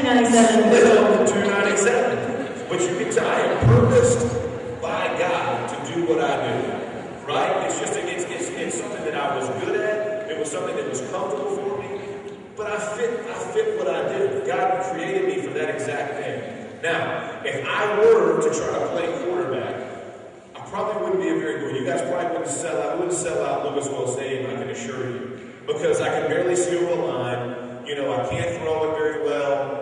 297. Little 297. But you can tell I am purposed by God to do what I do. Right? It's just it's something that I was good at. It was something that was comfortable for me. But I fit what I do. God created me for that exact thing. Now, if I were to try to play quarterback, I probably wouldn't be a very good. You guys probably wouldn't sell out Lucas Oil Stadium, I can assure you. Because I can barely see over the line. You know, I can't throw it very well.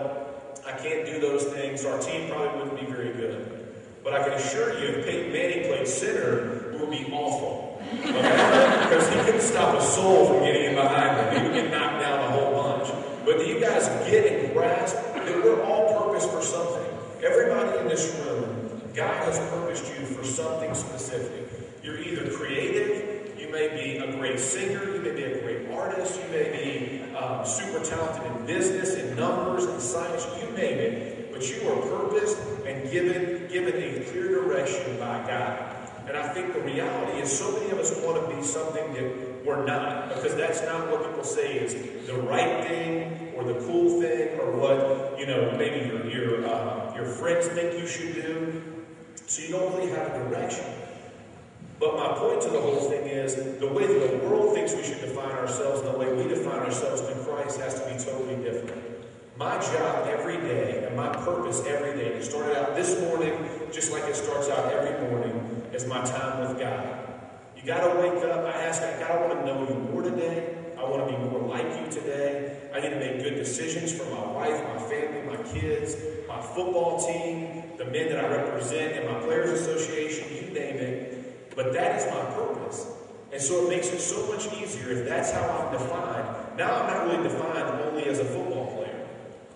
I can't do those things. So our team probably wouldn't be very good. But I can assure you, if Peyton Manning played center, it would be awful. Okay? Because he couldn't stop a soul from getting in behind him. He would get knocked down a whole bunch. But do you guys get and grasp that we're all purposed for something? Everybody in this room, God has purposed you for something specific. You're either creative, you may be a great singer, you may be a great artist, you may be super talented in business, in numbers, in science, you name it. But you are purposed and given a clear direction by God. And I think the reality is so many of us want to be something that we're not, because that's not what people say is the right thing or the cool thing or what, you know, maybe your friends think you should do. So you don't really have a direction. But my point to the whole thing is the way that the world thinks we should define ourselves and the way we define ourselves in Christ has to be totally different. My job every day and my purpose every day, it started out this morning just like it starts out every morning, is my time with God. You got to wake up. I ask God, I want to know you more today. I want to be more like you today. I need to make good decisions for my wife, my family, my kids, my football team, the men that I represent, and my Players Association, you name it. But that is my purpose. And so it makes it so much easier if that's how I'm defined. Now I'm not really defined only as a football player.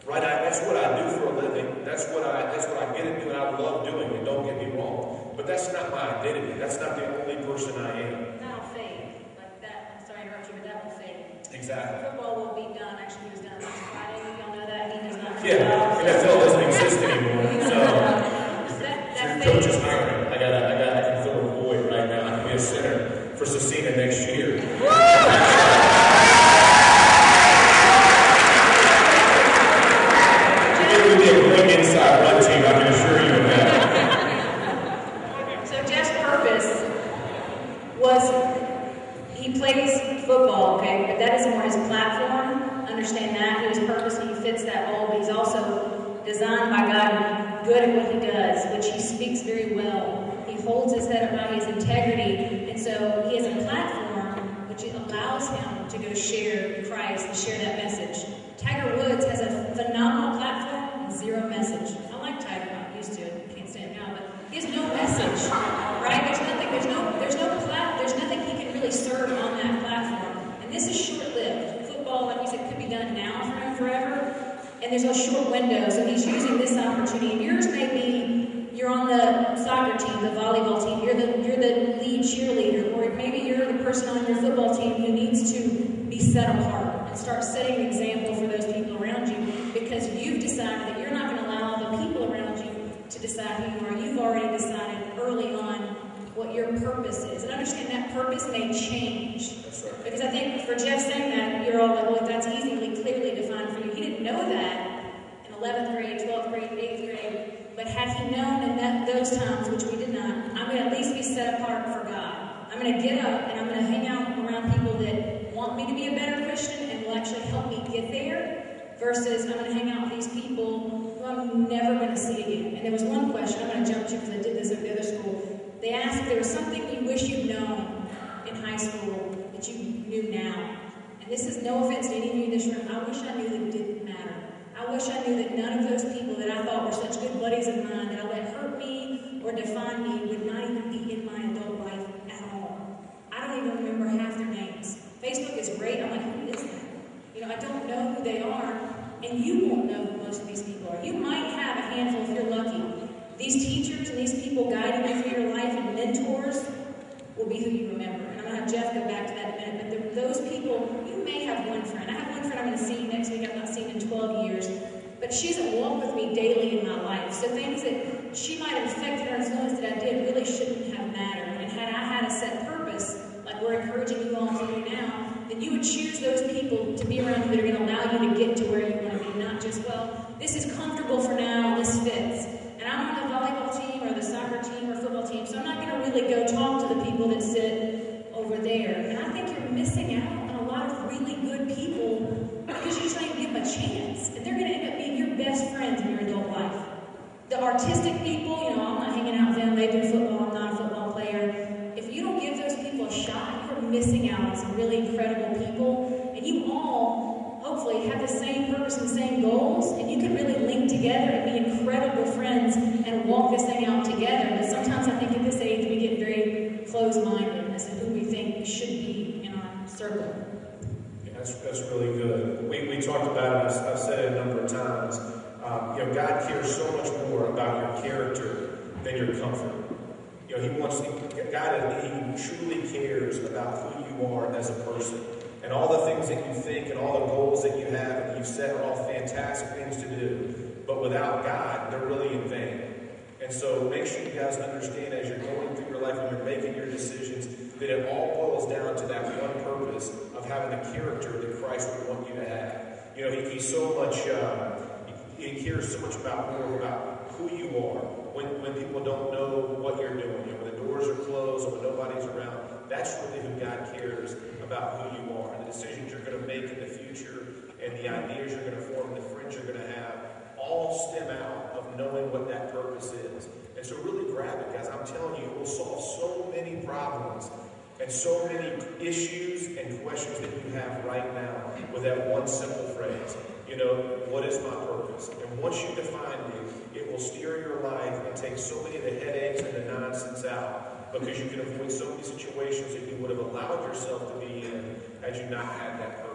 Right? That's what I do for a living. That's what I get to do, and I love doing it. Don't get me wrong. But that's not my identity. That's not the only person I am. That'll fade. Like that. I'm sorry to interrupt you, but that will fade. Exactly. Football will be done. Actually, he was done last Friday. Y'all know that. He does not. Yeah. NFL doesn't exist anymore. So that coach is hiring. I can fill a void right now. I can be a center for Scecina next year. It would be a great inside run team, I can assure you of that. So Jeff's purpose was, he plays football, okay, but that isn't more his platform. Understand that. He was purpose and he fits that role, but he's also designed by God to be good at what he does, which he speaks very well. He holds his head up high, his integrity, and so he has a platform which allows him to go share Christ and share that message. Tiger Woods has a phenomenal platform and zero message. I like Tiger, I'm used to it. Can't stand him now, but he has no message, right? There's nothing he can really serve on that platform. And this is short-lived. Football, like you said, could be done now for him forever. And there's a short window, so he's using this opportunity. And yours may be, you're on the soccer team, the volleyball team, you're the lead cheerleader, or maybe you're the person on your football team who needs to be set apart and start setting an example for those people around you, because you've decided that you're not going to allow the people around you to decide who you are. You've already decided early on what your purpose is. And understand that purpose may change. That's right. Because I think for Jeff saying that, you're all like, well, that's easily, clearly defined for you. He didn't know that in 11th grade, 12th grade, 8th grade. But had he known in those times, which we did not, I'm going to at least be set apart for God. I'm going to get up and I'm going to hang out around people that want me to be a better Christian and will actually help me get there, versus I'm going to hang out with these people who I'm never going to see again. And there was one question, I'm going to jump to because I did this at the other school. They asked if there was something you wish you'd known in high school that you knew now. And this is no offense to any of you in this room. I wish I knew that it didn't matter. I wish I knew that none of those people that I thought were such good buddies of mine that I let hurt me or define me would not even be in my adult life at all. I don't even remember half their names. Facebook is great. I'm like, who is that? You know, I don't know who they are, and you won't know who most of these people are. You might have a handful if you're lucky. These teachers and these people guiding you through your life and mentors will be who you remember. And I'm going to have Jeff go back to that in a minute. But those people, you may have one friend. I have one friend I'm going to see next week I've not seen in 12 years. But she doesn't walk with me daily in my life. So things that she might have affected or influenced that I did really shouldn't have mattered. And had I had a set purpose, like we're encouraging you all to do now, then you would choose those people to be around you that are going to allow you to get to where you want to be, not just just, well, this is comfortable for now, this fits. And I'm on the volleyball team or the soccer team or football team, so I'm not going to really go talk to the people that sit over there. And I think you're missing out on a lot of really good people because you try and give them a chance. And they're going to end up being your best friends in your adult life. The artistic people, I'm not hanging out with them, they do football, I'm not a football player. If you don't give those people a shot, you're missing out on some really incredible people. And you all, hopefully, have the same purpose and the same goals, and you can really link together and be incredible friends and walk this thing out together. But sometimes I think at this age we get very closed-minded as to who we think should be in our circle. Yeah, that's really good. We talked about it, I've said it a number of times. God cares so much more about your character than your comfort. He truly cares about who you are as a person. And all the things that you think and all the goals that you have and you've set are all fantastic things to do. But without God, they're really in vain. And so make sure you guys understand as you're going through your life and you're making your decisions that it all boils down to that one purpose of having the character that Christ would want you to have. He's so much... He cares so much more about who you are. When people don't know what you're doing, when the doors are closed or when nobody's around, that's really who God cares about who you are. And the decisions you're going to make in the future and the ideas you're going to form and the friends you're going to have all stem out of knowing what that purpose is. And so really grab it, guys. I'm telling you, it will solve so many problems and so many issues and questions that you have right now with that one simple phrase. What is my purpose? And once you define it will steer your life and take so many of the headaches and the nonsense out because you can avoid so many situations that you would have allowed yourself to be in had you not had that purpose.